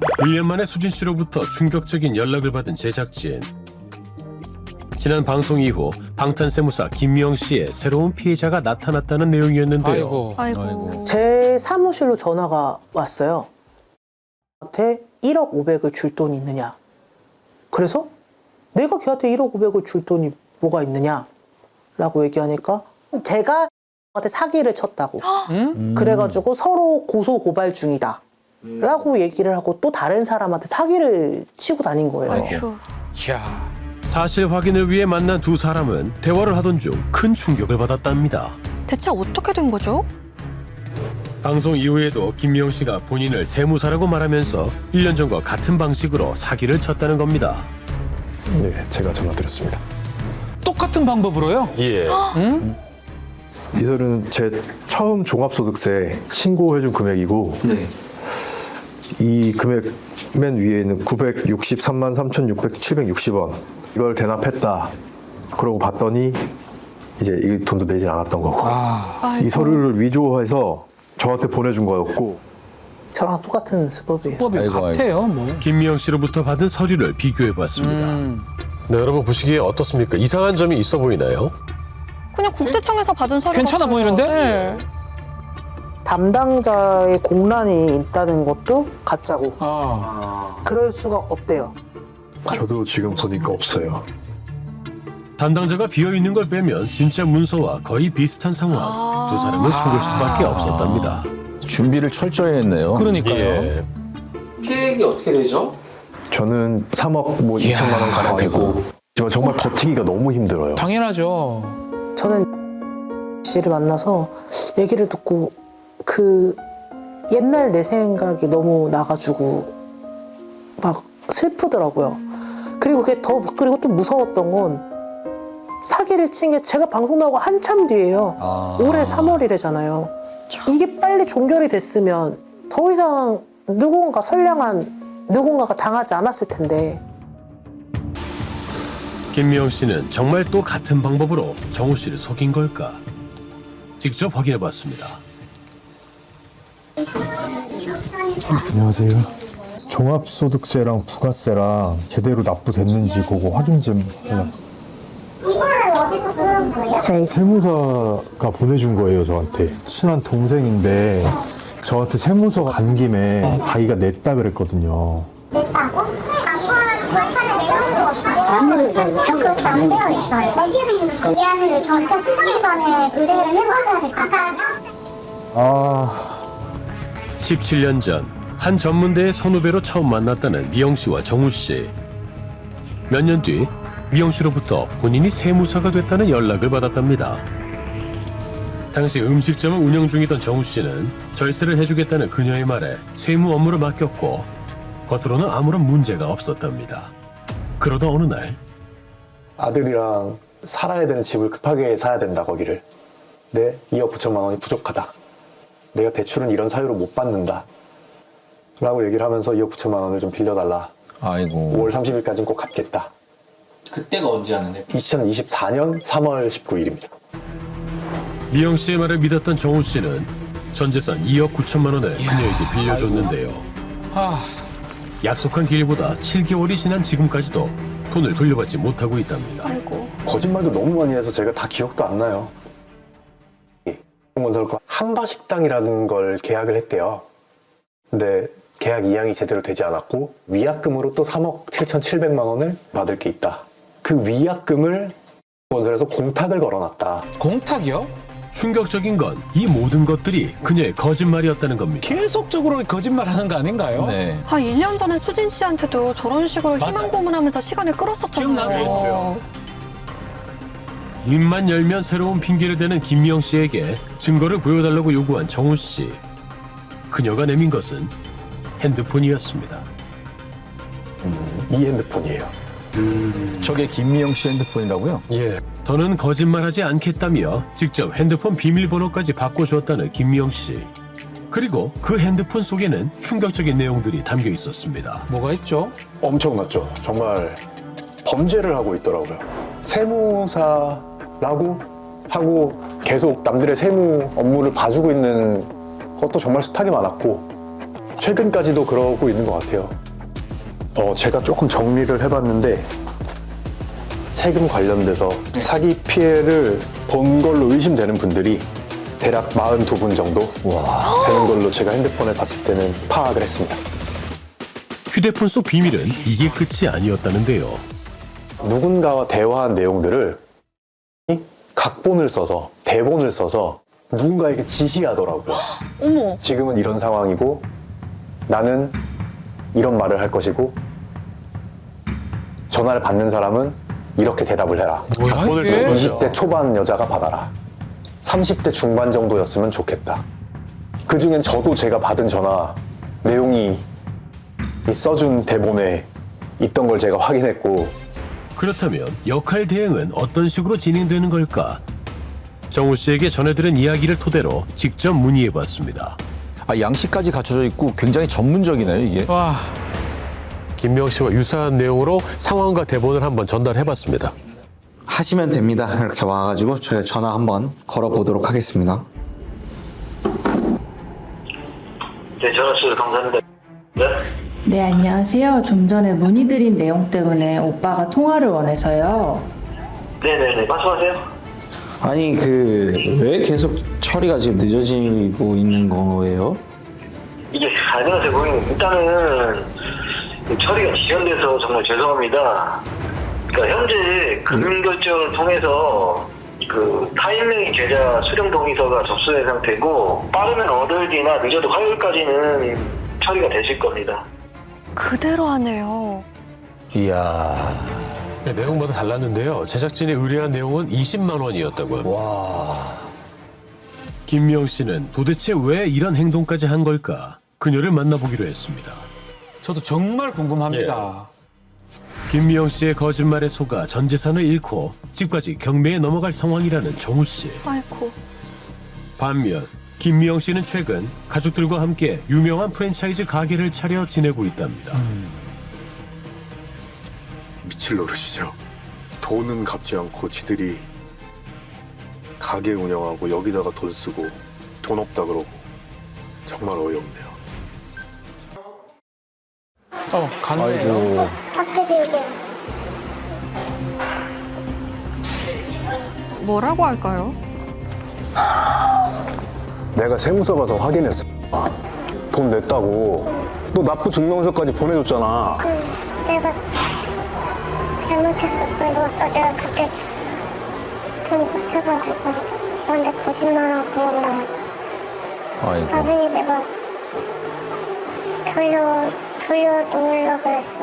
1년 만에 수진 씨로부터 충격적인 연락을 받은 제작진. 지난 방송 이후 방탄세무사 김미영 씨의 새로운 피해자가 나타났다는 내용이었는데요. 아이고. 제 사무실로 전화가 왔어요. 저한테 1억 500을 줄 돈이 있느냐. 그래서 내가 걔한테 1억 500을 줄 돈이 뭐가 있느냐 라고 얘기하니까 제가 한테 사기를 쳤다고. 그래가지고 서로 고소 고발 중이다 라고 얘기를 하고 또 다른 사람한테 사기를 치고 다닌 거예요. 아이고. 이야. 사실 확인을 위해 만난 두 사람은 대화를 하던 중 큰 충격을 받았답니다. 대체 어떻게 된 거죠? 방송 이후에도 김미영 씨가 본인을 세무사라고 말하면서 1년 전과 같은 방식으로 사기를 쳤다는 겁니다. 네, 제가 전화드렸습니다. 똑같은 방법으로요? 예. 이 서류는 제 처음 종합소득세 신고해준 금액이고 이 금액 맨 위에 있는 963만 3,760원 이걸 대납했다. 그러고 봤더니 이제 이 돈도 내지 않았던 거고 이 서류를 위조해서 저한테 보내준 거였고 저랑 똑같은 수법이에요. 법이 같아요, 뭐. 김미영 씨로부터 받은 서류를 비교해봤습니다. 네, 여러분 보시기에 어떻습니까? 이상한 점이 있어 보이나요? 그냥 국세청에서 받은 서류 괜찮아 같아요. 보이는데? 네. 담당자의 공란이 있다는 것도 가짜고 그럴 수가 없대요. 저도 지금 보니까 없어요. 담당자가 비어있는 걸 빼면 진짜 문서와 거의 비슷한 상황. 두 사람은 속을 수밖에 없었답니다. 준비를 철저히 했네요. 그러니까요. 예. 계획이 어떻게 되죠? 저는 3억 뭐 2천만 원 가량 되고 하지만 정말 버티기가 너무 힘들어요. 당연하죠. 저는 씨를 만나서 얘기를 듣고 그 옛날 내 생각이 너무 나가지고 막 슬프더라고요. 그리고 그리고 또 무서웠던 건 사기를 친 게 제가 방송 나오고 한참 뒤에요. 올해 3월이래잖아요. 이게 빨리 종결이 됐으면 더 이상 선량한 누군가가 당하지 않았을 텐데. 김미영 씨는 정말 또 같은 방법으로 정우 씨를 속인 걸까? 직접 확인해봤습니다. 안녕하세요. 종합소득세랑 부가세랑 제대로 납부됐는지 그거 확인 좀 하려고. 이거는 어디서 보는 거예요? 저희 세무사가 보내준 거예요, 저한테. 친한 동생인데 저한테 세무서가 간 김에 자기가 냈다 그랬거든요. 냈다고? 아빠는 절차를 내놓은 거 없어요? 그것도 안 되어 있어요. 거기에도 있는 거. 이하는 경찰 수사기관에 의뢰를 해보셔야 될 것 같아요. 17년 전 한 전문대의 선후배로 처음 만났다는 미영 씨와 정우 씨. 몇 년 뒤 미영 씨로부터 본인이 세무사가 됐다는 연락을 받았답니다. 당시 음식점을 운영 중이던 정우 씨는 절세를 해주겠다는 그녀의 말에 세무 업무를 맡겼고 겉으로는 아무런 문제가 없었답니다. 그러던 어느 날 아들이랑 살아야 되는 집을 급하게 사야 된다 거기를. 근데 2억 9천만 원이 부족하다. 내가 대출은 이런 사유로 못 받는다. 라고 얘기를 하면서 2억 9천만 원을 좀 빌려달라. 아이고. 5월 30일까지는 꼭 갚겠다. 그때가 언제 하는데? 2024년 3월 19일입니다. 미영 씨의 말을 믿었던 정우 씨는 전 재산 2억 9천만 원을 그녀에게 빌려줬는데요. 약속한 기일보다 7개월이 지난 지금까지도 돈을 돌려받지 못하고 있답니다. 아이고. 거짓말도 너무 많이 해서 제가 다 기억도 안 나요. 건설과 한바식당이라는 걸 계약을 했대요. 근데 계약 이행이 제대로 되지 않았고 위약금으로 또 3억 7,700만 원을 받을 게 있다. 그 위약금을 건설에서 공탁을 걸어놨다. 공탁이요? 충격적인 건 이 모든 것들이 그녀의 거짓말이었다는 겁니다. 계속적으로 거짓말하는 거 아닌가요? 네. 1년 전에 수진 씨한테도 저런 식으로 맞아요. 희망 고문하면서 시간을 끌었었잖아요. 기억나죠? 입만 열면 새로운 핑계를 대는 김미영 씨에게 증거를 보여달라고 요구한 정우 씨. 그녀가 내민 것은 핸드폰이었습니다. 이 핸드폰이에요. 저게 김미영 씨 핸드폰이라고요? 예. 더는 거짓말하지 않겠다며 직접 핸드폰 비밀번호까지 바꿔주었다는 김미영 씨. 그리고 그 핸드폰 속에는 충격적인 내용들이 담겨 있었습니다. 뭐가 있죠? 엄청났죠. 정말 범죄를 하고 있더라고요. 세무사라고 하고 계속 남들의 세무 업무를 봐주고 있는 것도 정말 수탁이 많았고 최근까지도 그러고 있는 것 같아요. 제가 조금 정리를 해봤는데 세금 관련돼서 사기 피해를 본 걸로 의심되는 분들이 대략 42분 정도 되는 걸로 제가 핸드폰에 봤을 때는 파악을 했습니다. 휴대폰 속 비밀은 이게 끝이 아니었다는데요. 누군가와 대화한 내용들을 각본을 써서 대본을 써서 누군가에게 지시하더라고요. 어머. 지금은 이런 상황이고 나는 이런 말을 할 것이고 전화를 받는 사람은 이렇게 대답을 해라. 각본을 이게? 쓴 거죠. 20대 초반 여자가 받아라. 30대 중반 정도였으면 좋겠다. 그중엔 저도 제가 받은 전화 내용이 이 써준 대본에 있던 걸 제가 확인했고 그렇다면 역할 대행은 어떤 식으로 진행되는 걸까? 정우 씨에게 전해들은 이야기를 토대로 직접 문의해봤습니다. 아, 양식까지 갖춰져 있고 굉장히 전문적이네요, 이게. 와, 김명 씨와 유사한 내용으로 상황과 대본을 한번 전달해봤습니다. 하시면 됩니다. 이렇게 와가지고 저희 전화 한번 걸어보도록 하겠습니다. 네, 전화 주셔서 감사합니다. 네? 네, 안녕하세요. 좀 전에 문의드린 내용 때문에 오빠가 통화를 원해서요. 네네네, 말씀하세요. 아니 왜 계속 처리가 지금 늦어지고 있는 거예요? 이게 안녕하세요, 고객님. 일단은 처리가 지연돼서 정말 죄송합니다. 그러니까 현재 금융결정을 통해서 그 타임링 계좌 수령 동의서가 접수된 상태고 빠르면 어들디나 늦어도 화요일까지는 처리가 되실 겁니다. 그대로 하네요. 이야. 내용마다 달랐는데요. 제작진이 의뢰한 내용은 20만 원이었다고요. 와. 김명 씨는 도대체 왜 이런 행동까지 한 걸까? 그녀를 만나보기로 했습니다. 저도 정말 궁금합니다. 김미영 씨의 거짓말에 속아 전 재산을 잃고 집까지 경매에 넘어갈 상황이라는 정우 씨. 아이고. 반면 김미영 씨는 최근 가족들과 함께 유명한 프랜차이즈 가게를 차려 지내고 있답니다. 미칠 노릇이죠. 돈은 갚지 않고 지들이 가게 운영하고 여기다가 돈 쓰고 돈 없다 그러고 정말 어이없네요. 갔네요. 아이고. 밖에서 얘기해요. 뭐라고 할까요? 내가 세무서 가서 확인했어. 돈 냈다고. 너 납부 증명서까지 보내줬잖아. 내가 잘못했어. 그래서 내가 그때 돈 해가지고 너한테 거짓말하고 아이고. 나중에 내가 돌려놓으려고 그랬어.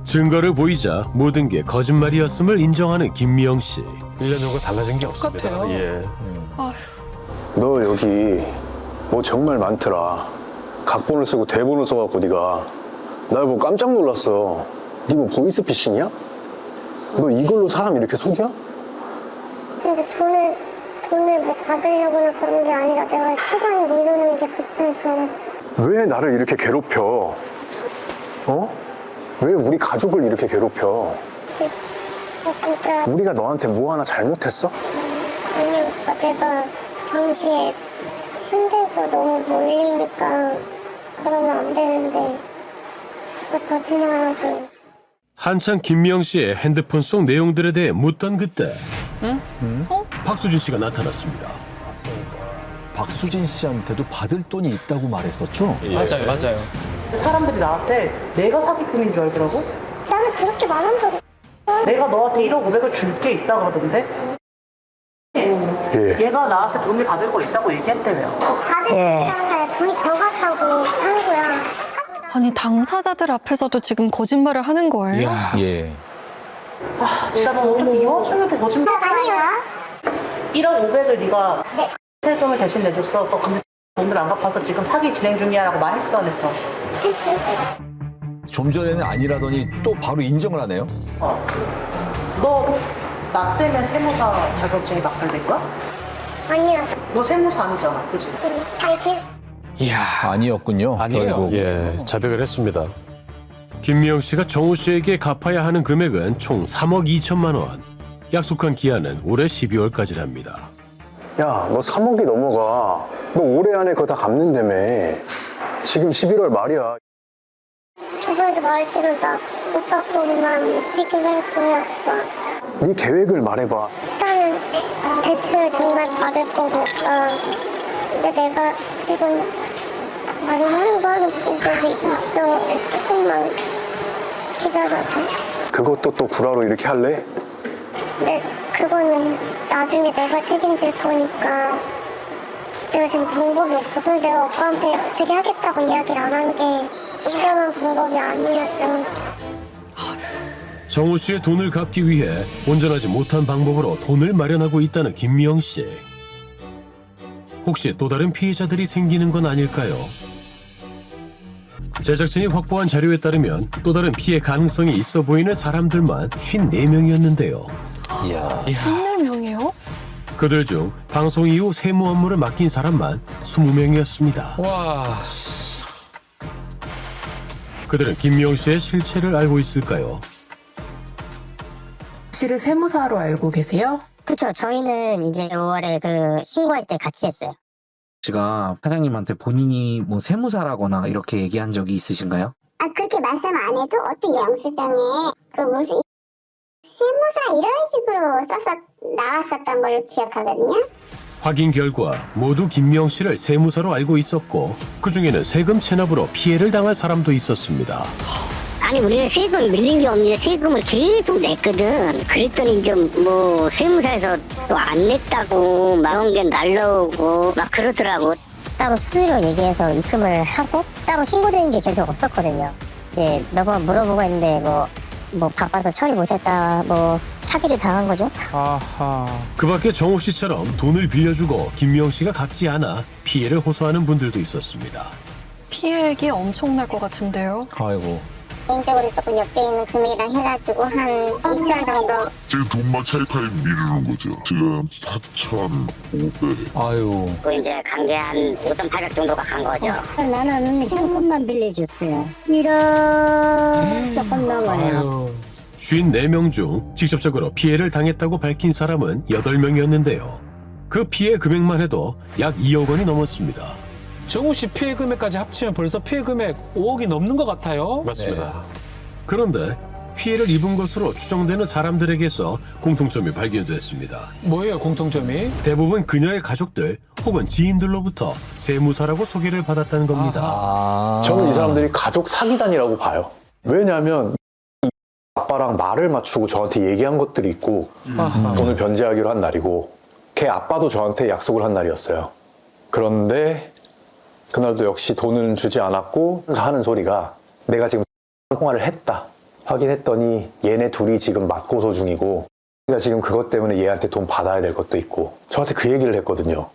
증거를 보이자 모든 게 거짓말이었음을 인정하는 김미영 씨. 1년 전과 달라진 게 없습니다. 똑같아요. 예. 너 여기 뭐 정말 많더라. 각본을 쓰고 대본을 써갖고 네가 나 보고 깜짝 놀랐어. 네 뭐 보이스피싱이야? 너 이걸로 사람 이렇게 속여? 근데 돈을 뭐 받으려거나 그런 게 아니라 내가 시간 미루는 게 급해서. 왜 나를 이렇게 괴롭혀? 왜 우리 가족을 이렇게 괴롭혀? 진짜 우리가 너한테 뭐 하나 잘못했어? 아니 오빠 내가 당시에 힘들고 너무 몰리니까 그러면 안 되는데 자꾸 거짓말하고. 한창 김미영 씨의 핸드폰 속 내용들에 대해 묻던 그때 박수진 씨가 나타났습니다. 박수진 씨한테도 받을 돈이 있다고 말했었죠? 맞아요. 사람들이 나한테 내가 사기꾼인 줄 알더라고. 나는 그렇게 말한 적이 내가 너한테 1억 500을 줄 게 있다 그러던데. 예. 얘가 나한테 돈을 받을 거 있다고 얘기했대요. 받을 때 돈이 더 같다고 하는 거야. 아니 당사자들 앞에서도 지금 거짓말을 하는 거예요? 예. 진짜 너 어떻게 이 와중에도 거짓말? 아니야. 1억 500을 네가 네. 세금을 대신 내줬어. 너 근데 돈을 안 갚아서 지금 사기 진행 중이야라고 말했어 안 했어? 했어. 좀 전에는 아니라더니 또 바로 인정을 하네요. 너 나 때문에 세무사 자격증이 낙찰된 거야? 아니야. 너 세무사 아니잖아, 그치? 달게. 아니었군요. 아니에요. 결국. 예, 자백을 했습니다. 김미영 씨가 정우 씨에게 갚아야 하는 금액은 총 3억 2천만 원. 약속한 기한은 올해 12월까지랍니다. 야, 너 3억이 넘어가. 너 올해 안에 그거 다 갚는다며. 지금 11월 말이야. 저번에도 말했지만 못 받고만 해결했고요. 네 계획을 말해봐. 일단은 대출 정말 받을 거니까. 근데 내가 지금 마련하는 거는 방법이 있어. 조금만 기다려봐. 그것도 또 구라로 이렇게 할래? 근데 그거는 나중에 내가 책임질 거니까. 내가 지금 방법이 없어. 그래서 내가 오빠한테 어떻게 하겠다고 이야기를 안 한 게 온전한 방법이 아니었어. 정우 씨의 돈을 갚기 위해 온전하지 못한 방법으로 돈을 마련하고 있다는 김미영 씨. 혹시 또 다른 피해자들이 생기는 건 아닐까요? 제작진이 확보한 자료에 따르면 또 다른 피해 가능성이 있어 보이는 사람들만 54명이었는데요. 14명이요? 그들 중 방송 이후 세무 업무를 맡긴 사람만 20명이었습니다. 와. 그들은 김미영 씨의 실체를 알고 있을까요? 씨를 세무사로 알고 계세요? 그쵸. 저희는 이제 5월에 그 신고할 때 같이 했어요. 씨가 사장님한테 본인이 뭐 세무사라거나 이렇게 얘기한 적이 있으신가요? 아, 그렇게 말씀 안 해도 어떤 영수증에 그 무슨 세무사 이런 식으로 써서 나왔었던 걸로 기억하거든요. 확인 결과 모두 김미영 씨를 세무사로 알고 있었고 그중에는 세금 체납으로 피해를 당한 사람도 있었습니다. 아니, 우리는 세금 밀린 게 없는데 세금을 계속 냈거든. 그랬더니 좀 뭐 세무사에서 또 안 냈다고 막 그런 게 날라오고 막 그러더라고. 따로 수수료 얘기해서 입금을 하고 따로 신고되는 게 계속 없었거든요. 이제 몇 번 물어보고 했는데 뭐 바빠서 처리 못했다, 뭐 사기를 당한 거죠. 아하. 그 밖에 정우 씨처럼 돈을 빌려주고 김미영 씨가 갚지 않아 피해를 호소하는 분들도 있었습니다. 피해액이 엄청날 것 같은데요. 아이고. 개인적으로 조금 옆에 있는 금액이랑 해가지고 한 2천 정도. 지금 돈만 차이타임 미루는 거죠. 지금 4,500. 아유. 그 이제 간 게 한 5,800 정도가 간 거죠. 나는 조금만 빌려줬어요. 조금 넘어요. 54명 중 직접적으로 피해를 당했다고 밝힌 사람은 8명이었는데요. 그 피해 금액만 해도 약 2억 원이 넘었습니다. 정우 씨 피해 금액까지 합치면 벌써 피해 금액 5억이 넘는 것 같아요. 맞습니다. 그런데 피해를 입은 것으로 추정되는 사람들에게서 공통점이 발견됐습니다. 뭐예요, 공통점이? 대부분 그녀의 가족들 혹은 지인들로부터 세무사라고 소개를 받았다는 겁니다. 저는 이 사람들이 가족 사기단이라고 봐요. 왜냐하면 이 아빠랑 말을 맞추고 저한테 얘기한 것들이 있고 돈을 변제하기로 한 날이고 걔 아빠도 저한테 약속을 한 날이었어요. 그런데 그날도 역시 돈은 주지 않았고 하는 소리가 내가 지금 통화를 했다. 확인했더니 얘네 둘이 지금 맞고소 중이고 내가 지금 그것 때문에 얘한테 돈 받아야 될 것도 있고 저한테 그 얘기를 했거든요.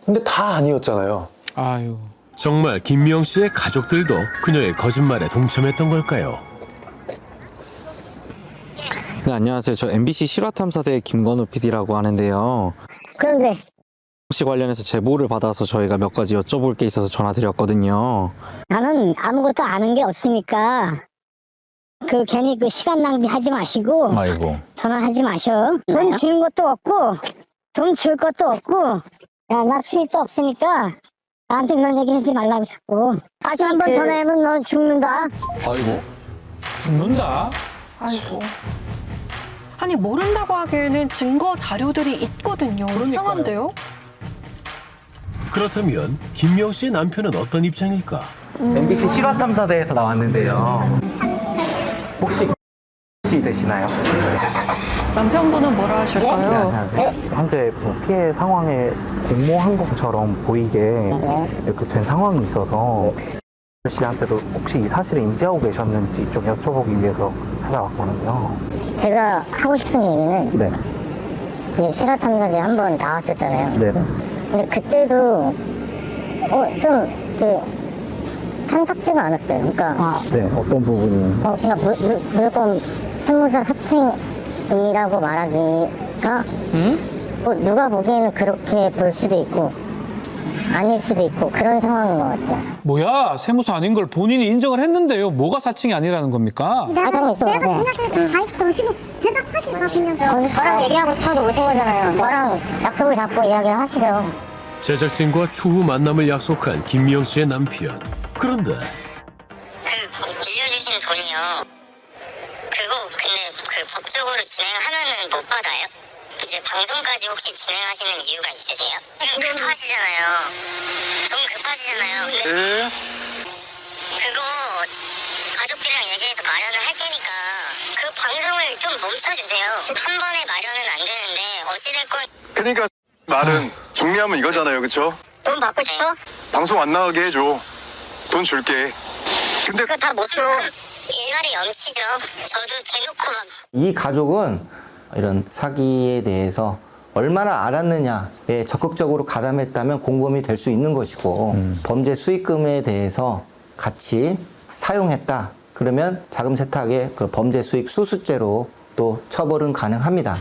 근데 다 아니었잖아요. 아유. 정말 김미영 씨의 가족들도 그녀의 거짓말에 동참했던 걸까요? 네, 안녕하세요. 저 MBC 실화탐사대 김건우 PD라고 하는데요. 그런데 혹시 관련해서 제보를 받아서 저희가 몇 가지 여쭤볼 게 있어서 전화드렸거든요. 나는 아무것도 아는 게 없으니까 그 괜히 그 시간 낭비하지 마시고 아이고. 전화하지 마셔. 돈 주는 것도 없고 돈 줄 것도 없고 야, 나 수입도 없으니까 나한테 그런 얘기 하지 말라고 자꾸. 다시 한번 전화하면 넌 죽는다. 아이고. 죽는다? 아이고. 아니 모른다고 하기에는 증거 자료들이 있거든요. 그러니까요. 이상한데요? 그렇다면 김미영 씨의 남편은 어떤 입장일까? MBC 실화탐사대에서 나왔는데요. 혹시 되시나요? 남편분은 뭐라 하실까요? 현재 피해 상황에 공모한 것처럼 보이게 이렇게 된 상황이 있어서 씨한테도 혹시 이 사실을 인지하고 계셨는지 좀 여쭤보기 위해서 찾아왔거든요. 제가 하고 싶은 얘기는 네. 그게 실화탐사대 한번 나왔었잖아요. 네. 근데 그때도 좀 탐탁지가 않았어요. 그러니까 네. 어떤 부분이? 그냥 무조건 세무사 사칭이라고 말하기가 뭐 누가 보기에는 그렇게 볼 수도 있고 아닐 수도 있고 그런 상황인 것 같아요. 뭐야, 세무사 아닌 걸 본인이 인정을 했는데요. 뭐가 사칭이 아니라는 겁니까? 잠깐 있어보세요. 저랑 얘기하고 싶어서 오신 거잖아요. 저랑 약속을 잡고 이야기를 하시죠. 제작진과 추후 만남을 약속한 김미영 씨의 남편. 그런데 빌려주신 돈이요. 그거 근데 법적으로 진행하면은 못 받아요? 이제 방송까지 혹시 진행하시는 이유가 있으세요? 좀 급하시잖아요. 좀 급하시잖아요. 근데 그거 가족들이랑 얘기해서 마련을 할 테니까 그 방송을 좀 멈춰주세요. 한 번에 마련은 안 되는데 어찌됐건. 그러니까 말은 정리하면 이거잖아요, 그쵸? 돈 받고 싶어? 방송 안 나가게 해줘. 돈 줄게. 근데 그거 다 못 줘. 일말이 염치죠. 저도 대놓고 막. 이 가족은 이런 사기에 대해서 얼마나 알았느냐에 적극적으로 가담했다면 공범이 될 수 있는 것이고 범죄 수익금에 대해서 같이 사용했다. 그러면 자금 세탁의 그 범죄 수익 수수죄로 또 처벌은 가능합니다.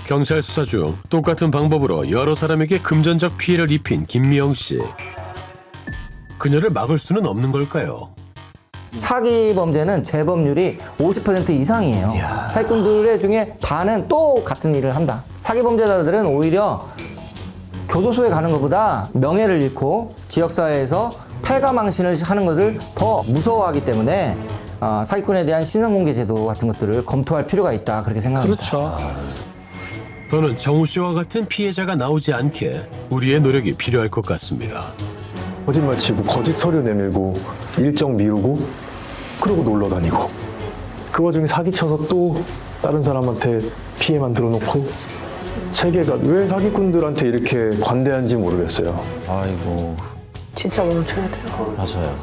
경찰 수사 중 똑같은 방법으로 여러 사람에게 금전적 피해를 입힌 김미영 씨. 그녀를 막을 수는 없는 걸까요? 사기 범죄는 재범률이 50% 이상이에요. 사기꾼들 중에 반은 또 같은 일을 한다. 사기 범죄자들은 오히려 교도소에 가는 것보다 명예를 잃고 지역사회에서 패가망신을 하는 것을 더 무서워하기 때문에 사기꾼에 대한 신상공개 제도 같은 것들을 검토할 필요가 있다. 그렇게 생각합니다. 그렇죠. 더는 정우 씨와 같은 피해자가 나오지 않게 우리의 노력이 필요할 것 같습니다. 거짓말 치고 거짓 서류 내밀고 일정 미루고 그러고 놀러 다니고 그 와중에 사기쳐서 또 다른 사람한테 피해만 들어놓고 체계가 왜 사기꾼들한테 이렇게 관대한지 모르겠어요. 아이고. 진짜 멈춰야 돼요. 맞아요.